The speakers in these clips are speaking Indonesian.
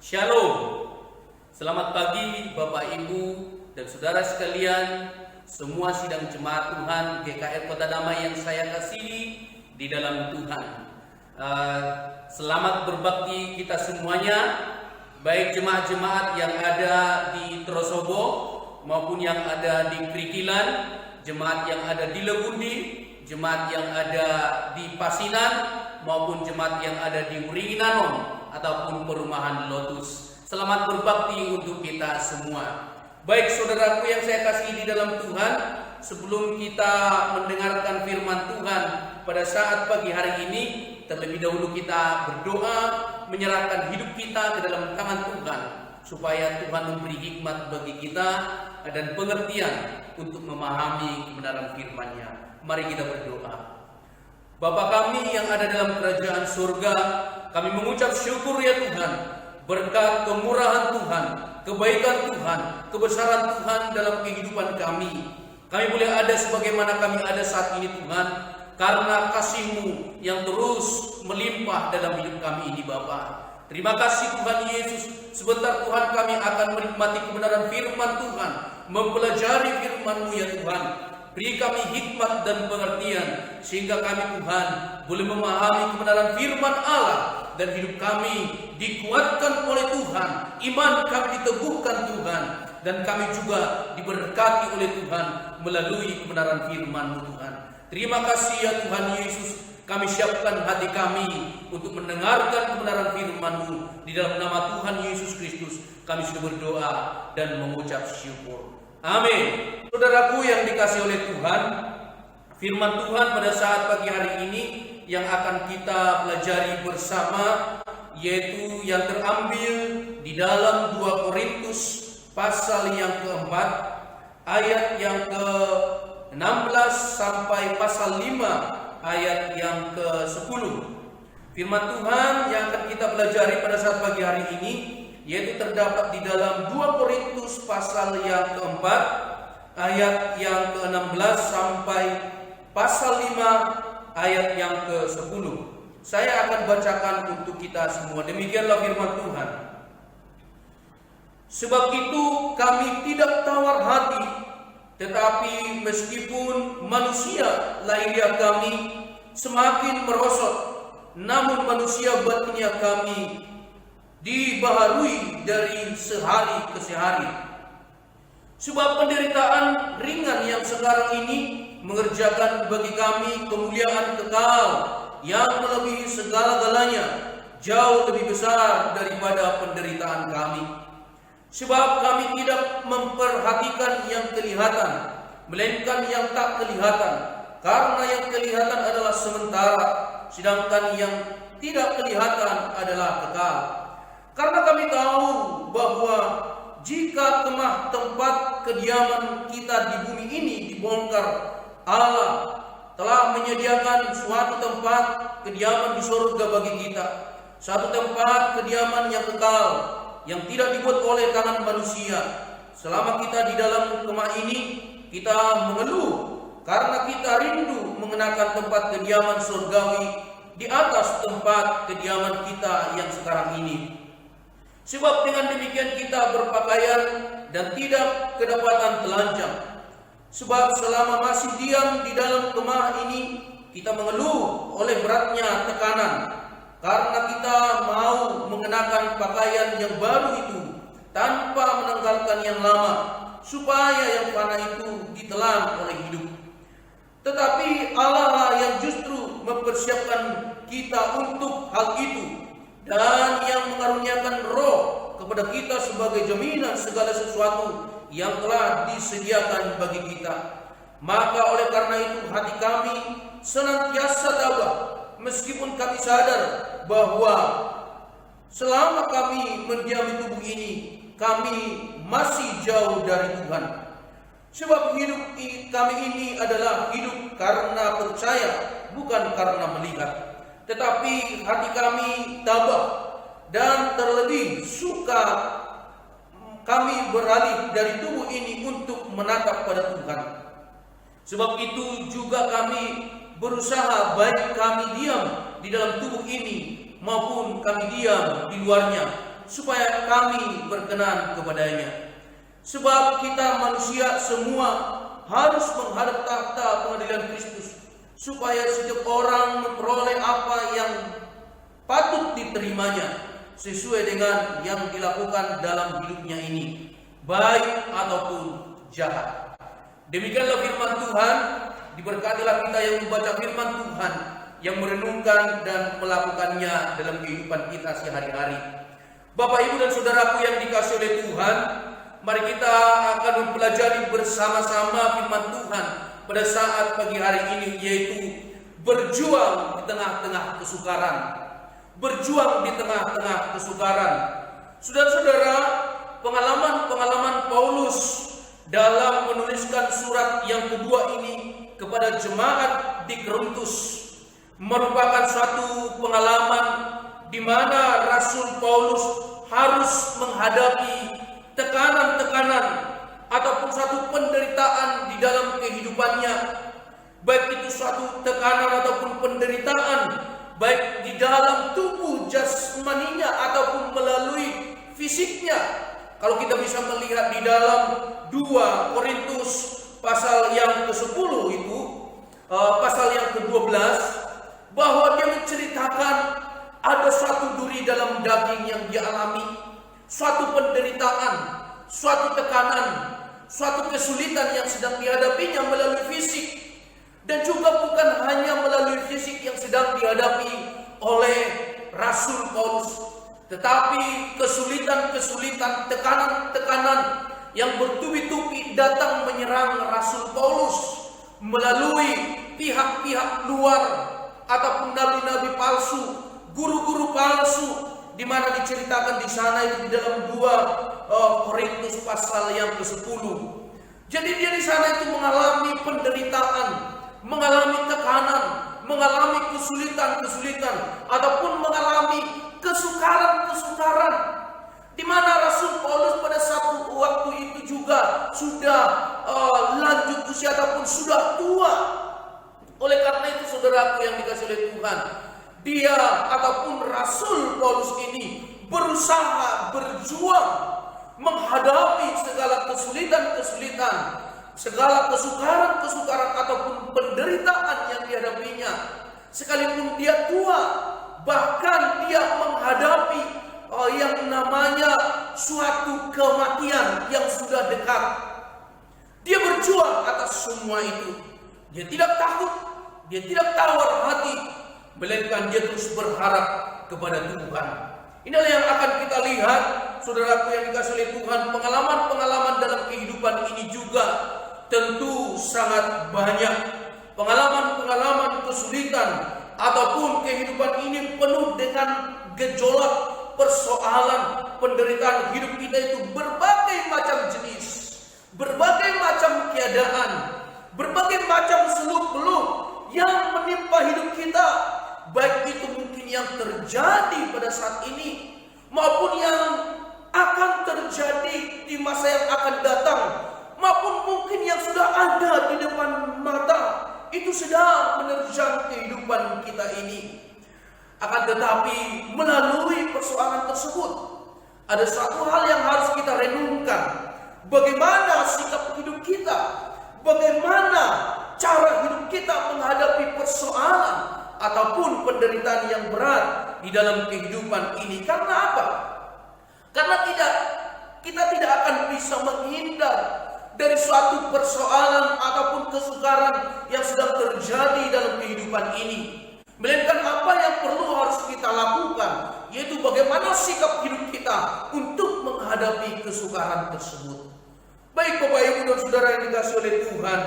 Shalom. Selamat pagi Bapak Ibu dan saudara sekalian, semua sidang jemaat Tuhan GKR Kota Damai yang saya kasihi di dalam Tuhan. Selamat berbakti kita semuanya, baik jemaat-jemaat yang ada di Trosobo maupun yang ada di Krikilan, jemaat yang ada di Legundi, jemaat yang ada di Pasinan maupun jemaat yang ada di Uringinanon ataupun perumahan Lotus. Selamat berbakti untuk kita semua. Baik saudaraku yang saya kasihi di dalam Tuhan, sebelum kita mendengarkan firman Tuhan pada saat pagi hari ini, terlebih dahulu kita berdoa, menyerahkan hidup kita ke dalam tangan Tuhan, supaya Tuhan memberi hikmat bagi kita dan pengertian untuk memahami kebenaran firman-Nya. Mari kita berdoa. Bapa kami yang ada dalam kerajaan surga, kami mengucap syukur ya Tuhan, berkat kemurahan Tuhan, kebaikan Tuhan, kebesaran Tuhan dalam kehidupan kami. Kami boleh ada sebagaimana kami ada saat ini Tuhan, karena kasih-Mu yang terus melimpah dalam hidup kami ini Bapa. Terima kasih Tuhan Yesus, sebentar Tuhan kami akan menikmati kebenaran firman Tuhan, mempelajari firman-Mu ya Tuhan. Beri kami hikmat dan pengertian, sehingga kami Tuhan boleh memahami kebenaran firman Allah, dan hidup kami dikuatkan oleh Tuhan, iman kami diteguhkan Tuhan, dan kami juga diberkati oleh Tuhan melalui kebenaran firman-Mu Tuhan. Terima kasih ya Tuhan Yesus, kami siapkan hati kami untuk mendengarkan kebenaran firman-Mu. Di dalam nama Tuhan Yesus Kristus kami sudah berdoa dan mengucap syukur. Amin. Saudaraku yang dikasihi oleh Tuhan, firman Tuhan pada saat pagi hari ini yang akan kita pelajari bersama, yaitu yang terambil di dalam 2 Korintus pasal yang keempat, ayat yang ke-16 sampai pasal 5 ayat yang ke-10. Firman Tuhan yang akan kita pelajari pada saat pagi hari ini yaitu terdapat di dalam 2 Korintus pasal yang keempat, ayat yang ke-16 sampai pasal 5 ayat yang ke-10. Saya akan bacakan untuk kita semua. Demikianlah firman Tuhan. Sebab itu kami tidak tawar hati, tetapi meskipun manusia lahiriah kami semakin merosot, namun manusia batiniah kami dibaharui dari sehari ke sehari. Sebab penderitaan ringan yang sekarang ini mengerjakan bagi kami kemuliaan kekal yang melebihi segala-galanya, jauh lebih besar daripada penderitaan kami. Sebab kami tidak memperhatikan yang kelihatan, melainkan yang tak kelihatan, karena yang kelihatan adalah sementara, sedangkan yang tidak kelihatan adalah kekal. Karena kami tahu bahwa jika kemah tempat kediaman kita di bumi ini dibongkar, Allah telah menyediakan suatu tempat kediaman di surga bagi kita, satu tempat kediaman yang kekal, yang tidak dibuat oleh tangan manusia. Selama kita di dalam kemah ini, kita mengeluh karena kita rindu mengenakan tempat kediaman surgawi di atas tempat kediaman kita yang sekarang ini. Sebab dengan demikian kita berpakaian dan tidak kedapatan telanjang. Sebab selama masih diam di dalam kemah ini, kita mengeluh oleh beratnya tekanan, karena kita mau mengenakan pakaian yang baru itu tanpa menanggalkan yang lama, supaya yang fana itu ditelan oleh hidup. Tetapi Allah lah yang justru mempersiapkan kita untuk hal itu, dan yang mengaruniakan roh kepada kita sebagai jaminan segala sesuatu yang telah disediakan bagi kita. Maka oleh karena itu hati kami senantiasa tabah, meskipun kami sadar bahwa selama kami mendiami tubuh ini, kami masih jauh dari Tuhan. Sebab hidup kami ini adalah hidup karena percaya, bukan karena melihat. Tetapi hati kami tabah, dan terlebih suka kami beralih dari tubuh ini untuk menatap pada Tuhan. Sebab itu juga kami berusaha, baik kami diam di dalam tubuh ini maupun kami diam di luarnya, supaya kami berkenan kepadanya. Sebab kita manusia semua harus menghadap takhta pengadilan Kristus, supaya setiap orang memperoleh apa yang patut diterimanya sesuai dengan yang dilakukan dalam hidupnya ini, baik ataupun jahat. Demikianlah firman Tuhan. Diberkatilah kita yang membaca firman Tuhan, yang merenungkan dan melakukannya dalam kehidupan kita sehari-hari. Bapak, Ibu, dan saudaraku yang dikasihi oleh Tuhan, mari kita akan mempelajari bersama-sama firman Tuhan pada saat pagi hari ini, yaitu berjuang di tengah-tengah kesukaran. Berjuang di tengah-tengah kesukaran. Saudara-saudara, pengalaman-pengalaman Paulus dalam menuliskan surat yang kedua ini kepada jemaat di Korintus merupakan suatu pengalaman di mana Rasul Paulus harus menghadapi tekanan-tekanan ataupun suatu penderitaan di dalam kehidupannya, baik itu suatu tekanan ataupun penderitaan baik di dalam tubuh jasmaninya ataupun melalui fisiknya. Kalau kita bisa melihat di dalam 2 Korintus pasal yang ke-10 itu, pasal yang ke-12, bahwa dia menceritakan ada suatu duri dalam daging yang dia alami, suatu penderitaan, suatu tekanan, suatu kesulitan yang sedang dihadapinya melalui fisik. Dan juga bukan hanya melalui fisik yang sedang dihadapi oleh Rasul Paulus, tetapi kesulitan-kesulitan, tekanan-tekanan yang bertubi-tubi datang menyerang Rasul Paulus melalui pihak-pihak luar ataupun nabi-nabi palsu, guru-guru palsu, di mana diceritakan di sana itu di dalam 2 Korintus pasal yang ke-10. Jadi dia di sana itu mengalami penderitaan, mengalami tekanan, mengalami kesulitan-kesulitan ataupun mengalami kesukaran-kesukaran, di mana Rasul Paulus pada satu waktu itu juga sudah lanjut usia ataupun sudah tua. Oleh karena itu, saudaraku yang dikasihi oleh Tuhan, dia ataupun Rasul Paulus ini berusaha berjuang menghadapi segala kesulitan-kesulitan, segala kesukaran-kesukaran ataupun penderitaan yang dihadapinya. Sekalipun dia tua, bahkan dia menghadapi yang namanya suatu kematian yang sudah dekat. Dia berjuang atas semua itu. Dia tidak takut, dia tidak tawar hati, melainkan dia terus berharap kepada Tuhan. Inilah yang akan kita lihat, saudaraku yang dikasihi oleh Tuhan. Pengalaman-pengalaman dalam kehidupan ini juga tentu sangat banyak. Pengalaman-pengalaman kesulitan ataupun kehidupan ini penuh dengan gejolak, persoalan, penderitaan hidup kita itu berbagai macam jenis, berbagai macam keadaan, berbagai macam seluk-beluk yang menimpa hidup kita, baik itu mungkin yang terjadi pada saat ini maupun yang akan terjadi di masa yang akan datang, maupun mungkin yang sudah ada di depan mata, itu sedang menerjang kehidupan kita ini. Akan tetapi melalui persoalan tersebut ada satu hal yang harus kita renungkan. Bagaimana sikap hidup kita, bagaimana cara hidup kita menghadapi persoalan ataupun penderitaan yang berat di dalam kehidupan ini. Karena apa? Karena kita tidak akan bisa menghindar dari suatu persoalan ataupun kesukaran yang sedang terjadi dalam kehidupan ini. Melainkan apa yang perlu harus kita lakukan, yaitu bagaimana sikap hidup kita untuk menghadapi kesukaran tersebut. Baik Bapak, Ibu, dan saudara yang dikasihi oleh Tuhan,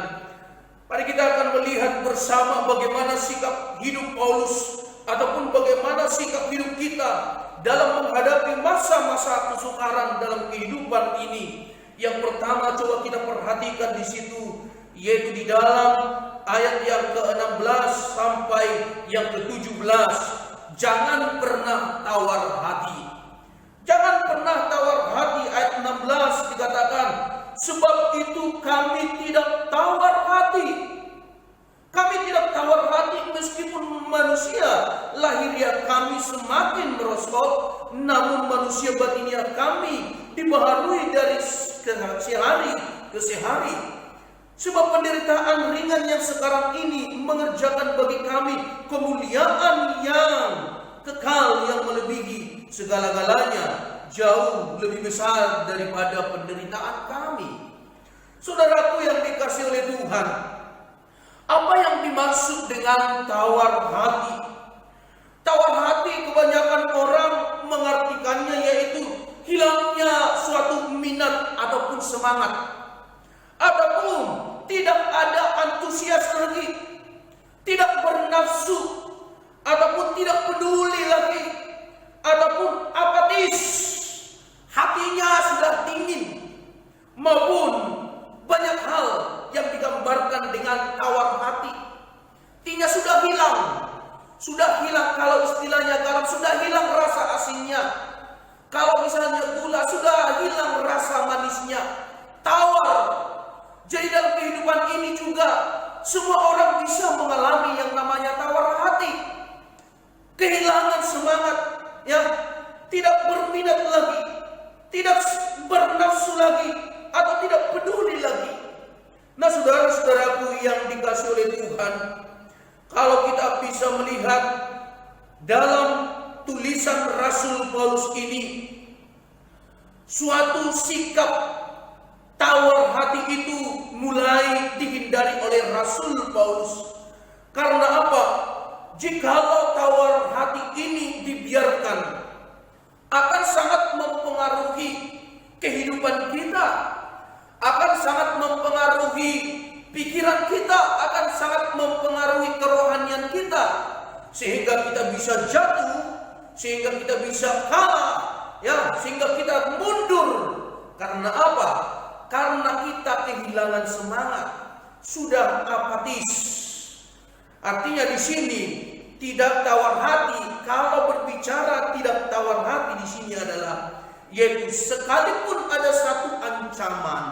mari kita akan melihat bersama bagaimana sikap hidup Paulus ataupun bagaimana sikap hidup kita dalam menghadapi masa-masa kesukaran dalam kehidupan ini. Yang pertama, coba kita perhatikan di situ, yaitu di dalam ayat yang ke-16 sampai yang ke-17. Jangan pernah tawar hati. Jangan pernah tawar hati. Ayat 16 dikatakan, sebab itu kami tidak tawar hati. Kami tidak tawar hati meskipun manusia lahiriah kami semakin merosot namun manusia batinia kami dibaharui dari sehari ke sehari. Sebab penderitaan ringan yang sekarang ini mengerjakan bagi kami kemuliaan yang kekal yang melebihi segala-galanya, jauh lebih besar daripada penderitaan kami. Saudaraku yang dikasihi oleh Tuhan, apa yang dimaksud dengan tawar hati? Tawar hati kebanyakan orang mengartikannya yaitu hilangnya suatu minat ataupun semangat, ataupun tidak ada antusias lagi, tidak bernafsu, ataupun tidak peduli lagi, ataupun apatis, hatinya sudah dingin, maupun banyak hal yang digambarkan dengan tawar hati. Hatinya sudah hilang kalau istilahnya garam, sudah hilang rasa asinnya. Kalau misalnya gula, sudah hilang rasa manisnya. Tawar. Jadi dalam kehidupan ini juga semua orang bisa mengalami yang namanya tawar hati. Kehilangan semangat, ya, tidak berminat lagi, tidak bernafsu lagi, atau tidak peduli lagi. Nah, saudara-saudaraku yang dikasihi oleh Tuhan, kalau kita bisa melihat dalam tulisan Rasul Paulus ini, suatu sikap tawar hati itu mulai dihindari oleh Rasul Paulus. Karena apa? Jikalau tawar hati ini dibiarkan, akan sangat mempengaruhi kehidupan kita, akan sangat mempengaruhi pikiran kita, akan sangat mempengaruhi kerohanian kita, sehingga kita bisa jatuh, sehingga kita bisa kalah, ya, sehingga kita mundur. Karena apa? Karena kita kehilangan semangat, sudah apatis. Artinya di sini tidak tawar hati. Kalau berbicara tidak tawar hati di sini adalah yaitu sekalipun ada satu ancaman,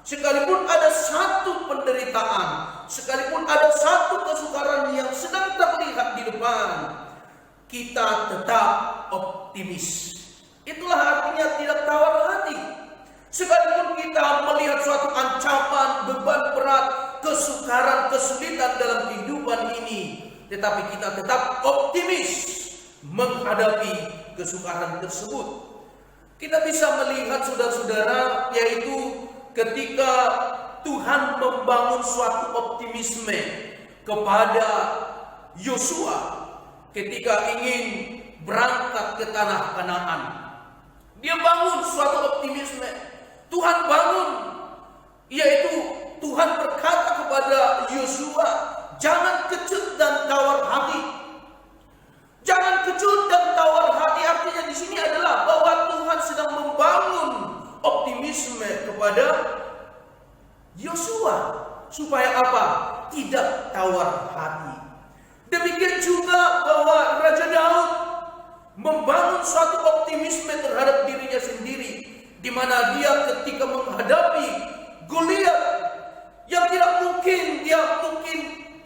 sekalipun ada satu penderitaan, sekalipun ada satu kesukaran yang sedang terlihat di depan, kita tetap optimis. Itulah artinya tidak tawar hati. Sekalipun kita melihat suatu ancaman, beban berat, kesukaran, kesulitan dalam kehidupan ini, tetapi kita tetap optimis menghadapi kesukaran tersebut. Kita bisa melihat saudara-saudara, yaitu ketika Tuhan membangun suatu optimisme kepada Yosua ketika ingin berangkat ke tanah Kanaan. Dia bangun suatu optimisme. Tuhan bangun, yaitu Tuhan berkata kepada Yosua, jangan kecut dan tawar hati. Jangan kecut dan tawar hati, artinya di sini adalah bahwa Tuhan sedang membangun optimisme kepada Yosua supaya apa? Tidak tawar hati. Demikian juga bahwa Raja Daud membangun suatu optimisme terhadap dirinya sendiri, di mana dia ketika menghadapi Goliat yang tidak mungkin dia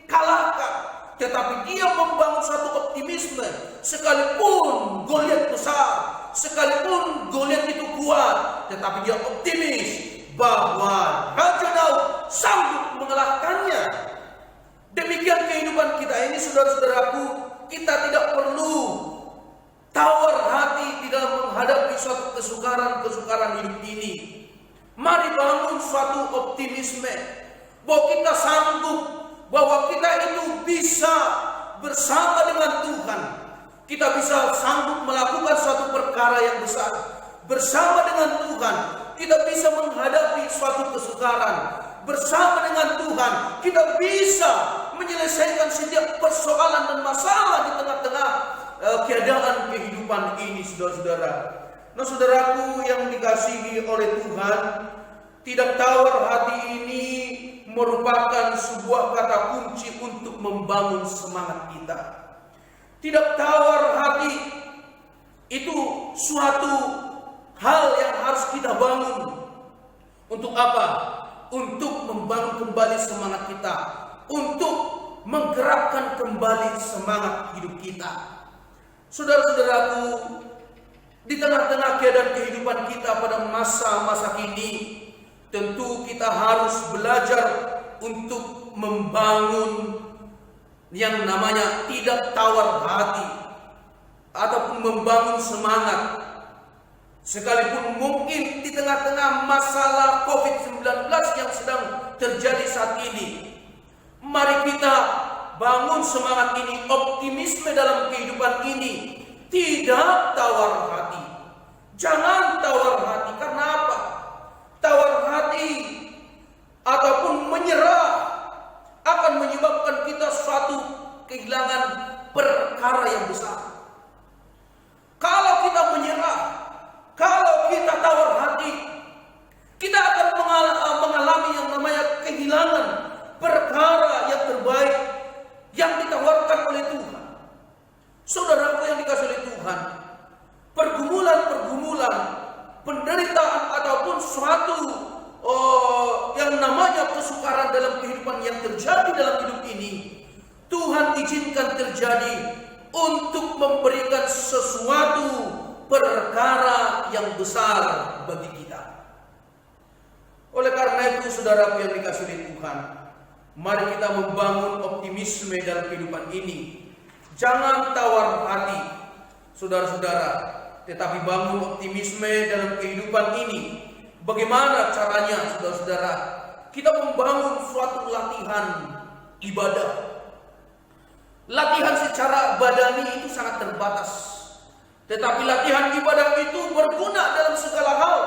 kalahkan, tetapi dia membangun suatu optimisme. Sekalipun Goliat besar, sekalipun Goliat itu kuat, tetapi dia optimis bahwa Raja Daud sanggup mengalahkannya. Demikian kehidupan kita ini, saudara-saudaraku, kita tidak perlu tawar hati di dalam menghadapi suatu kesukaran hidup ini. Mari bangun suatu optimisme bahwa kita sanggup, bahwa kita itu bisa bersama dengan Tuhan. Kita bisa sanggup melakukan suatu perkara yang besar bersama dengan Tuhan. Kita bisa menghadapi suatu kesukaran bersama dengan Tuhan. Kita bisa menyelesaikan setiap persoalan dan masalah di tengah-tengah keadaan kehidupan ini, saudara-saudara. Nah, saudaraku yang dikasihi oleh Tuhan, tidak tawar hati ini merupakan sebuah kata kunci untuk membangun semangat kita. Tidak tawar hati itu suatu hal yang harus kita bangun. Untuk apa? Untuk membangun kembali semangat kita, untuk menggerakkan kembali semangat hidup kita. Saudara-saudaraku, Di tengah-tengah keadaan kehidupan kita pada masa-masa kini, tentu kita harus belajar untuk membangun yang namanya tidak tawar hati ataupun membangun semangat. Sekalipun mungkin di tengah-tengah masalah COVID-19 yang sedang terjadi saat ini, mari kita bangun semangat ini, optimisme dalam kehidupan ini. Tidak tawar hati. Jangan tawar hati. Karena apa? Tawar hati ataupun menyerah akan menyebabkan kita suatu kehilangan perkara yang besar. Kalau kita menyerah, kalau kita tawar hati, kita akan mengalami yang namanya kehilangan perkara yang terbaik yang ditawarkan oleh Tuhan. Saudaraku yang dikasihi oleh Tuhan, pergumulan-pergumulan, penderitaan ataupun suatu yang namanya kesukaran dalam kehidupan yang terjadi dalam hidup ini, Tuhan izinkan terjadi untuk memberikan sesuatu perkara yang besar bagi kita. Oleh karena itu, saudaraku yang dikasihi oleh Tuhan, mari kita membangun optimisme dalam kehidupan ini. Jangan tawar hati, saudara-saudara, tetapi bangun optimisme dalam kehidupan ini. Bagaimana caranya, saudara-saudara? Kita membangun suatu latihan ibadah. Latihan secara badani itu sangat terbatas, tetapi latihan ibadah itu berguna dalam segala hal,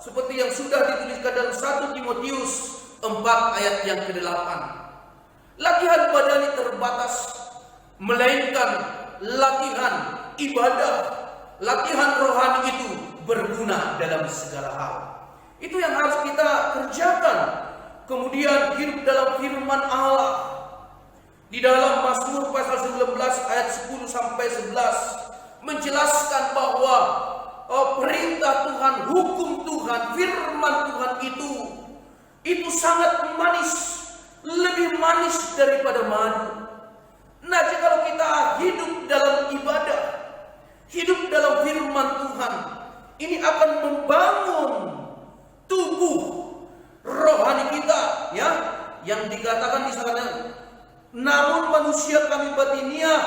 seperti yang sudah dituliskan dalam 1 Timotius 4 ayat yang ke-8. Latihan badani terbatas, melainkan latihan ibadah, latihan rohani itu berguna dalam segala hal. Itu yang harus kita kerjakan. Kemudian hidup dalam firman Allah. Di dalam Mazmur pasal 19 ayat 10 sampai 11 menjelaskan bahwa perintah Tuhan, hukum Tuhan, firman Tuhan itu sangat manis, lebih manis daripada madu. Nah, jika kita hidup dalam ibadah, hidup dalam firman Tuhan, ini akan membangun tubuh rohani kita, ya, yang dikatakan di sana, namun manusia kami batiniah,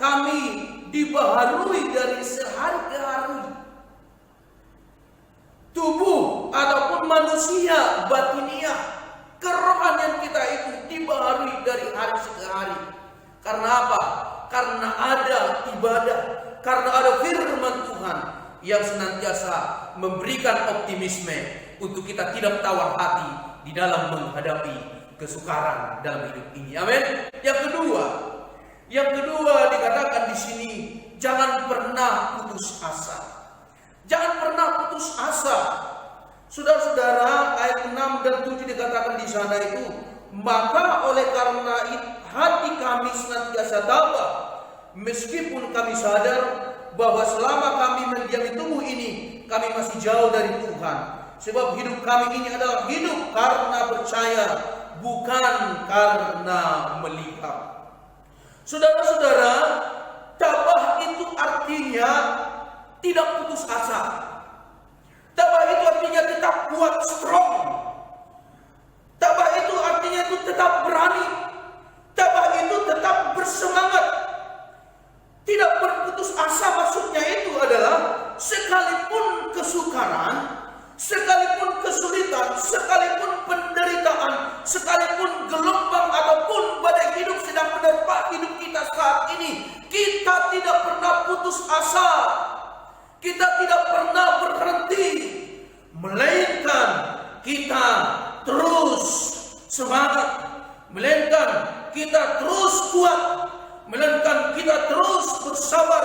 kami dibaharui dari sehari ke hari. Tubuh ataupun manusia batiniah, kerohanian kita itu dibaharui dari hari ke hari. Karena apa? Karena ada ibadah, karena ada firman Tuhan yang senantiasa memberikan optimisme untuk kita tidak tawar hati di dalam menghadapi kesukaran dalam hidup ini. Amin. Yang kedua dikatakan di sini, jangan pernah putus asa. Jangan pernah putus asa. Saudara-saudara, ayat 6 dan 7 dikatakan di sana itu, maka oleh karena hati kami senantiasa tabah, meskipun kami sadar bahwa selama kami mendiami tubuh ini, kami masih jauh dari Tuhan. Sebab hidup kami ini adalah hidup karena percaya, bukan karena melihat. Saudara-saudara, tabah itu artinya tidak putus asa. Tabah itu artinya tetap kuat, strong. Tabah itu artinya itu tetap berani. Tabah itu tetap bersemangat. Tidak berputus asa, maksudnya itu adalah sekalipun kesukaran, sekalipun kesulitan, sekalipun penderitaan, sekalipun gelombang ataupun badai hidup sedang menerpa hidup kita saat ini, kita tidak pernah putus asa. Kita tidak pernah berhenti, melainkan kita terus semangat, melainkan kita terus kuat, melainkan kita terus bersabar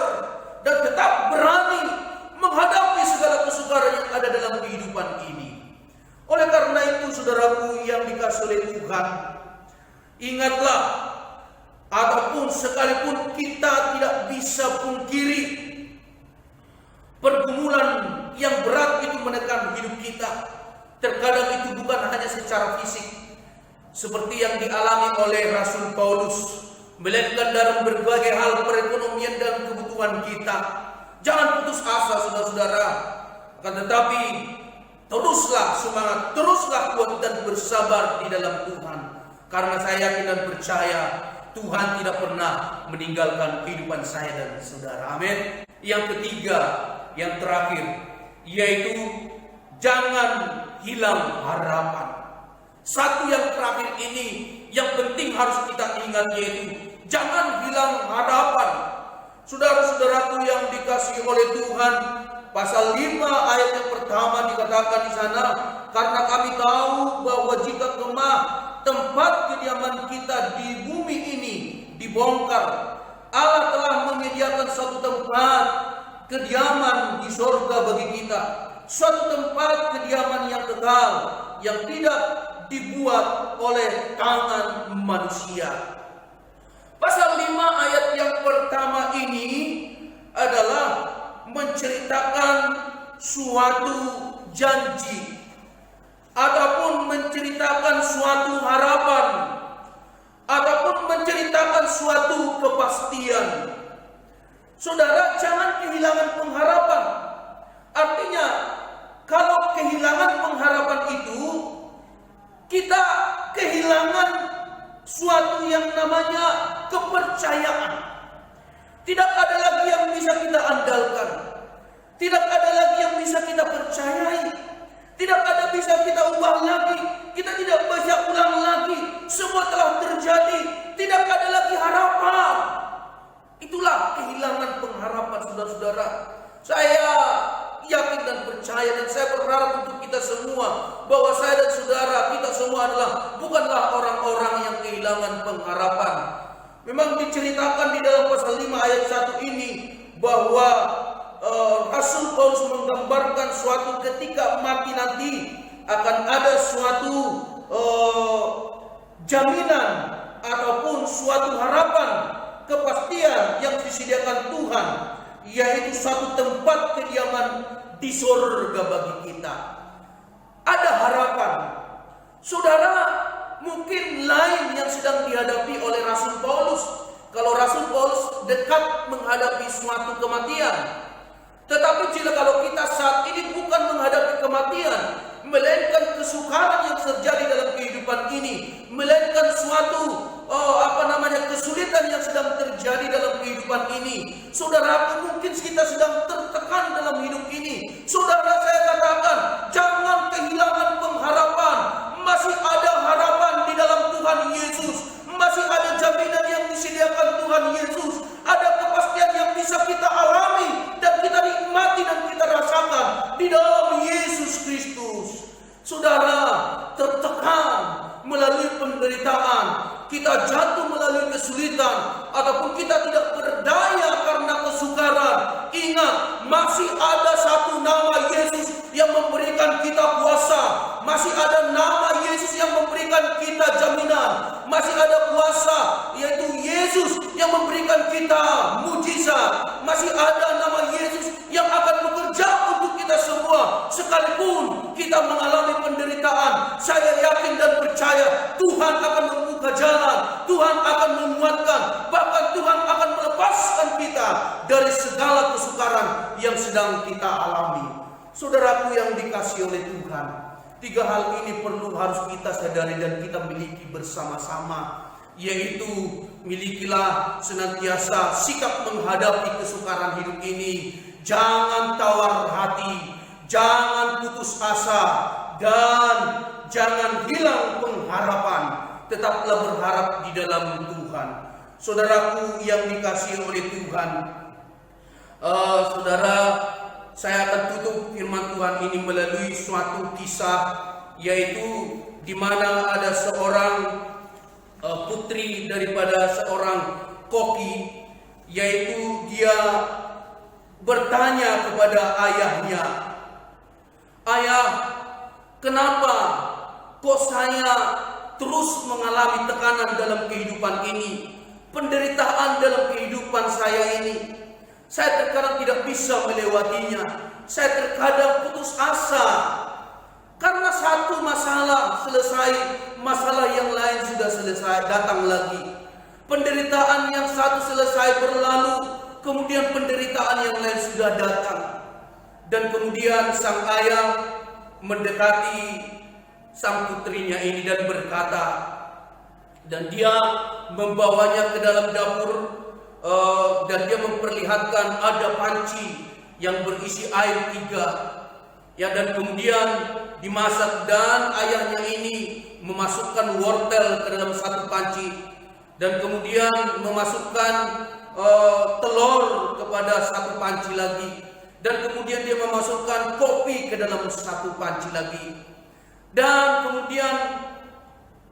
dan tetap berani menghadapi segala kesukaran yang ada dalam kehidupan ini. Oleh karena itu, saudaraku yang dikasihi oleh Tuhan, ingatlah, ataupun sekalipun kita tidak bisa pungkiri pergumulan yang berat itu menekan hidup kita. Terkadang itu bukan hanya secara fisik, seperti yang dialami oleh Rasul Paulus, melainkan dalam berbagai hal perekonomian dan kebutuhan kita. Jangan putus asa saudara-saudara. Akan tetapi teruslah semangat, teruslah kuat dan bersabar di dalam Tuhan. Karena saya yakin dan percaya Tuhan tidak pernah meninggalkan kehidupan saya dan saudara. Amin. Yang ketiga, yang terakhir, yaitu jangan hilang harapan. Satu yang terakhir ini yang penting harus kita ingat, yaitu jangan hilang harapan. Saudara-saudaraku yang dikasihi oleh Tuhan, pasal 5 ayat yang pertama dikatakan di sana, karena kami tahu bahwa jika kemah tempat kediaman kita di bumi ini dibongkar, Allah telah menyediakan suatu tempat kediaman di sorga bagi kita, suatu tempat kediaman yang kekal, yang tidak dibuat oleh tangan manusia. Pasal 5 ayat yang pertama ini adalah menceritakan suatu janji ataupun menceritakan suatu harapan ataupun menceritakan suatu kepastian. Saudara, jangan kehilangan pengharapan. Artinya, kalau kehilangan pengharapan itu, kita kehilangan suatu yang namanya kepercayaan. Tidak ada lagi yang bisa kita andalkan. Tidak ada lagi yang bisa kita percayai. Tidak ada bisa kita ubah lagi. Kita tidak bisa ulang lagi. Semua telah terjadi. Tidak ada lagi harapan. Itulah kehilangan pengharapan, saudara-saudara. Saya yakin dan percaya dan saya berharap untuk kita semua bahwa saya dan saudara kita semua bukanlah orang-orang yang kehilangan pengharapan. Memang diceritakan di dalam pasal 5 ayat 1 ini bahwa Rasul Paulus menggambarkan suatu ketika mati nanti akan ada suatu jaminan ataupun suatu harapan, kepastian yang disediakan Tuhan, yaitu suatu tempat kediaman di surga bagi kita. Ada harapan. Saudara, mungkin lain yang sedang dihadapi oleh Rasul Paulus. Kalau Rasul Paulus dekat menghadapi suatu kematian. Tetapi kalau kita saat ini bukan menghadapi kematian, melainkan kesukaran yang terjadi dalam kehidupan ini, melainkan suatu kesulitan yang sedang terjadi dalam kehidupan ini. Saudara, mungkin kita sedang tertekan dalam hidup ini. Saudara, saya katakan, jangan kehilangan pengharapan. Masih ada harapan di dalam Tuhan Yesus. Masih ada jaminan yang disediakan Tuhan Yesus. Ada kepastian yang bisa kita alami dan kita nikmati dan kita rasakan di dalam Yesus Kristus. Saudara, tertekan melalui penderitaan, kita jatuh melalui kesulitan, ataupun kita tidak berdaya karena kesukaran. Ingat, masih ada satu nama Yesus yang memberikan kita kuasa. Masih ada nama Yesus yang memberikan kita jaminan. Masih ada kuasa, yaitu Yesus yang memberikan kita mujizat. Masih ada nama Yesus yang akan bekerja untuk kita semua. Sekalipun kita mengalami penderitaan, saya yakin dan percaya Tuhan akan membuka jalan, Tuhan akan menguatkan, bahkan Tuhan akan melepaskan kita dari segala kesukaran yang sedang kita alami. Saudaraku yang dikasihi oleh Tuhan, 3 hal ini perlu harus kita sadari dan kita miliki bersama-sama, yaitu milikilah senantiasa sikap menghadapi kesukaran hidup ini. Jangan tawar hati, jangan putus asa, dan jangan hilang pengharapan. Tetaplah berharap di dalam Tuhan. Saudaraku yang dikasihi oleh Tuhan, saudara, saya akan tutup firman Tuhan ini melalui suatu kisah, yaitu di mana ada seorang putri daripada seorang koki, yaitu dia bertanya kepada ayahnya, "Ayah, kenapa kok saya terus mengalami tekanan dalam kehidupan ini, penderitaan dalam kehidupan saya ini? Saya terkadang tidak bisa melewatinya. Saya terkadang putus asa karena satu masalah selesai, masalah yang lain sudah selesai, datang lagi. Penderitaan yang satu selesai berlalu, kemudian penderitaan yang lain sudah datang. Dan kemudian sang ayah mendekati sang putrinya ini dan berkata, dan dia membawanya ke dalam dapur, dan dia memperlihatkan ada panci yang berisi air 3, ya, dan kemudian dimasak, dan ayahnya ini memasukkan wortel ke dalam satu panci, dan kemudian memasukkan telur kepada satu panci lagi, dan kemudian dia memasukkan kopi ke dalam satu panci lagi, dan kemudian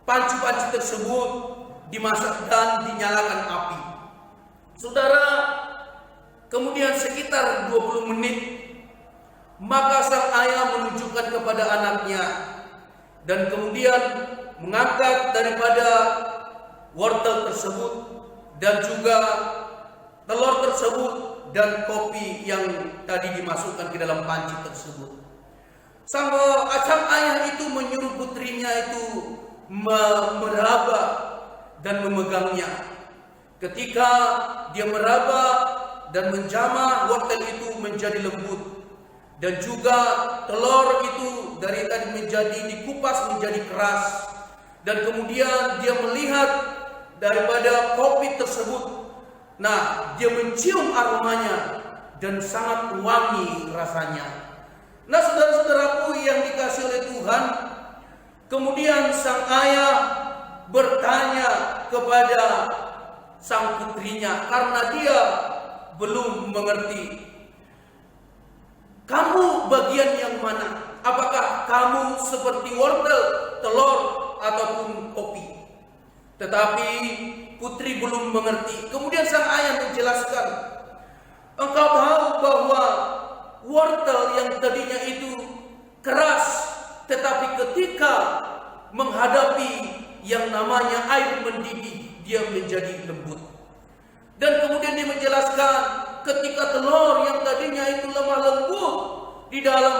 panci-panci tersebut dimasak dan dinyalakan api. Saudara, kemudian sekitar 20 menit, maka sang ayah menunjukkan kepada anaknya, dan kemudian mengangkat daripada wortel tersebut dan juga telur tersebut dan kopi yang tadi dimasukkan ke dalam panci tersebut. Sang ayah itu menyuruh putrinya itu meraba dan memegangnya. Ketika dia meraba dan menjamah, wortel itu menjadi lembut, dan juga telur itu dari tadi menjadi dikupas menjadi keras, dan kemudian dia melihat daripada kopi tersebut. Nah, dia mencium aromanya dan sangat wangi rasanya. Nah, saudara-saudaraku yang dikasihi oleh Tuhan, kemudian sang ayah bertanya kepada sang putrinya karena dia belum mengerti. Kamu bagian yang mana? Apakah kamu seperti wortel, telur, ataupun kopi? Tetapi putri belum mengerti. Kemudian sang ayah menjelaskan, engkau tahu bahwa wortel yang tadinya itu keras, tetapi ketika menghadapi yang namanya air mendidih, dia menjadi lembut. Dan kemudian dia menjelaskan, ketika telur yang tadinya itu lemah lembut di dalam,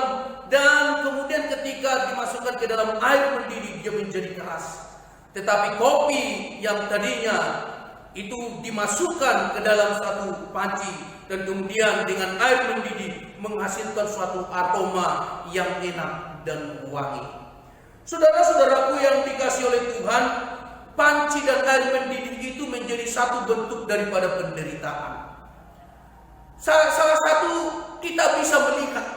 dan kemudian ketika dimasukkan ke dalam air mendidih, dia menjadi keras. Tetapi kopi yang tadinya itu dimasukkan ke dalam satu panci, dan kemudian dengan air mendidih menghasilkan suatu aroma yang enak dan wangi. Saudara-saudaraku yang dikasihi oleh Tuhan, panci dan air mendidih itu menjadi satu bentuk daripada penderitaan. Salah satu kita bisa melihat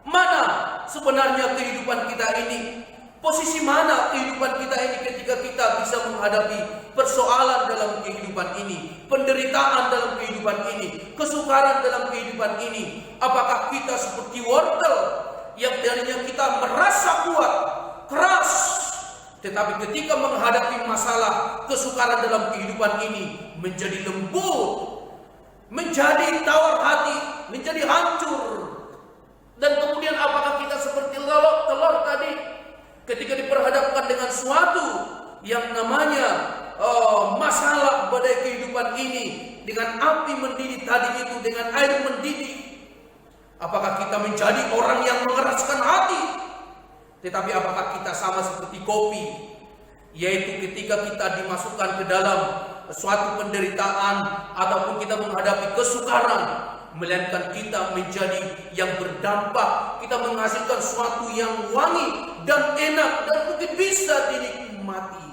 mana sebenarnya kehidupan kita ini, posisi mana kehidupan kita ini ketika kita bisa menghadapi persoalan dalam kehidupan ini, penderitaan dalam kehidupan ini, kesukaran dalam kehidupan ini. Apakah kita seperti wortel yang tadinya kita merasa kuat, keras, tetapi ketika menghadapi masalah, kesukaran dalam kehidupan ini menjadi lembut, menjadi tawar hati, menjadi hancur. Dan kemudian apakah kita seperti telur tadi, ketika diperhadapkan dengan suatu yang namanya masalah pada kehidupan ini, dengan api mendidih tadi itu, dengan air mendidih, apakah kita menjadi orang yang mengeraskan hati? Tetapi apakah kita sama seperti kopi, yaitu ketika kita dimasukkan ke dalam suatu penderitaan ataupun kita menghadapi kesukaran, melainkan kita menjadi yang berdampak, kita menghasilkan sesuatu yang wangi dan enak dan mungkin bisa dinikmati.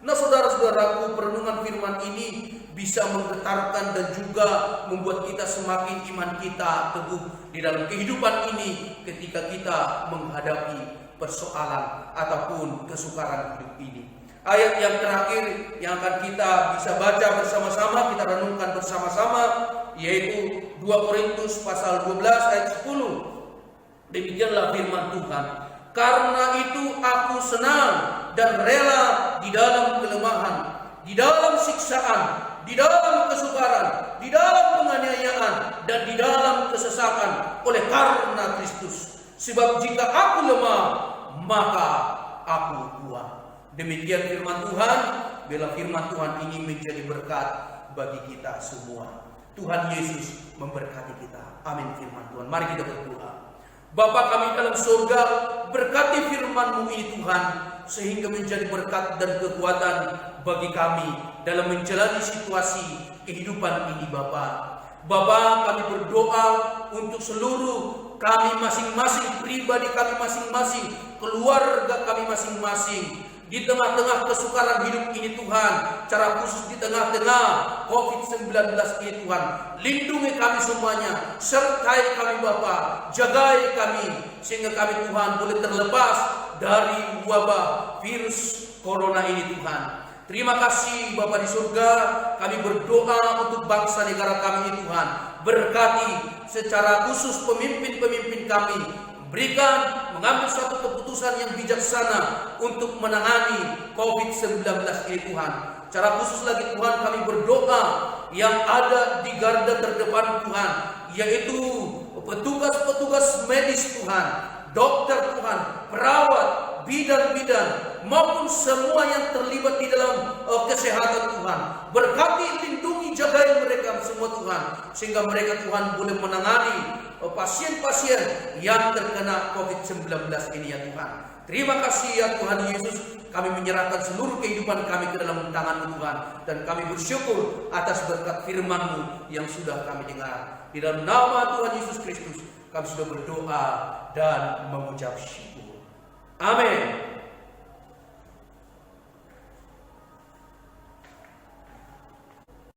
Nah, saudara-saudaraku, perenungan firman ini bisa menggetarkan dan juga membuat kita semakin iman kita teguh di dalam kehidupan ini ketika kita menghadapi persoalan ataupun kesukaran hidup ini. Ayat yang terakhir yang akan kita bisa baca bersama-sama, kita renungkan bersama-sama, yaitu 2 Korintus pasal 12 ayat 10. Demikianlah firman Tuhan. Karena itu aku senang dan rela di dalam kelemahan, di dalam siksaan, di dalam kesukaran, di dalam penganiayaan, dan di dalam kesesakan oleh karena Kristus. Sebab jika aku lemah, maka aku kuat. Demikian firman Tuhan. Bila firman Tuhan ini menjadi berkat bagi kita semua. Tuhan Yesus memberkati kita. Amin firman Tuhan. Mari kita berdoa. Bapa kami dalam surga, berkati firman-Mu ini Tuhan, sehingga menjadi berkat dan kekuatan bagi kami dalam menjalani situasi kehidupan ini Bapa. Bapa, kami berdoa untuk seluruh kami masing-masing, pribadi kami masing-masing, keluarga kami masing-masing, di tengah-tengah kesukaran hidup ini Tuhan, cara khusus di tengah-tengah COVID-19 ini Tuhan. Lindungi kami semuanya, sertai kami Bapa, jagai kami, sehingga kami Tuhan boleh terlepas dari wabah virus corona ini Tuhan. Terima kasih Bapa di surga, kami berdoa untuk bangsa negara kami ini Tuhan. Berkati secara khusus pemimpin-pemimpin kami, berikan mengambil suatu keputusan yang bijaksana untuk menangani COVID-19 ini Tuhan. Secara khusus lagi Tuhan, kami berdoa yang ada di garda terdepan Tuhan, yaitu petugas-petugas medis Tuhan, dokter Tuhan, perawat, bidan-bidan, maupun semua yang terlibat di dalam kesehatan Tuhan. Berkati, lindungi, jagai mereka semua Tuhan, sehingga mereka Tuhan boleh menangani pasien-pasien yang terkena COVID-19 ini ya Tuhan. Terima kasih ya Tuhan Yesus, kami menyerahkan seluruh kehidupan kami ke dalam tangan-Mu Tuhan, dan kami bersyukur atas berkat firman-Mu yang sudah kami dengar. Di dalam nama Tuhan Yesus Kristus kami sudah berdoa dan mengucap syukur. Amin.